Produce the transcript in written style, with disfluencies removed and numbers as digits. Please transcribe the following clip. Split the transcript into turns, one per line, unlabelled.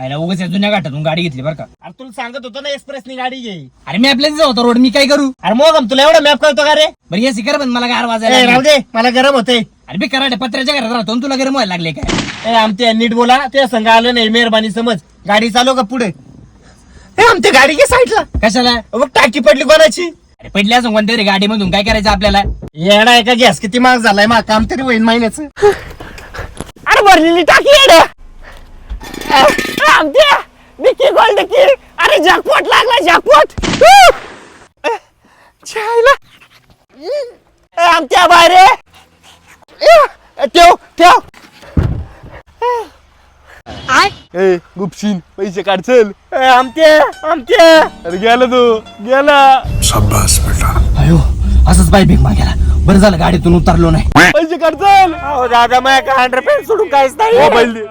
आयला उगाच या जुन्या घाटातून गाडी घेतली बरं का.
अरे तुला सांगत होतो ना एक्सप्रेसनी गाडी घे.
अरे मॅपलाच होता रोड, मी काय करू.
अरे मग तुला एवढा मॅप कळतो का रे?
बरं ये शिकर बंद, मला गार
ए,
वाजायला
राहू दे, मला गरम होते.
अरे मी कराडे पत्र्याच्या घरात राहतो आणि तुला गरम व्हायला लागले काय.
आमच्या नीट बोला, ते संघ आलं नाही, मेहरबानी समज. गाडी चालव का पुढे. आमच्या गाडी घे साईडला.
कशाला.
बघ टाकी पडली कोणाची.
अरे पडली असं कोणत्या तरी गाडी मधून, काय करायचं आपल्याला.
येडा आहे का? गॅस किती महाग झालाय, मग काम तरी होईल महिन्याचं. अरे भरलेली टाकी येड्या. आमच्या डिक्की गोल डिक्की. अरे जॅकपॉट लागला, जॅकपॉट. आमच्या बाहेर ठेव ठेव.
गुपशीन पैसे काढ चल.
आमच्या
अरे गेला तू गेला.
अयो असंच बाई भीक मागायला. बरं झालं गाडीतून उतरलो नाही.
पैसे काढ चल.
दादा माझ्या 100 सोडून काहीच नाही.
मोबाईल दे.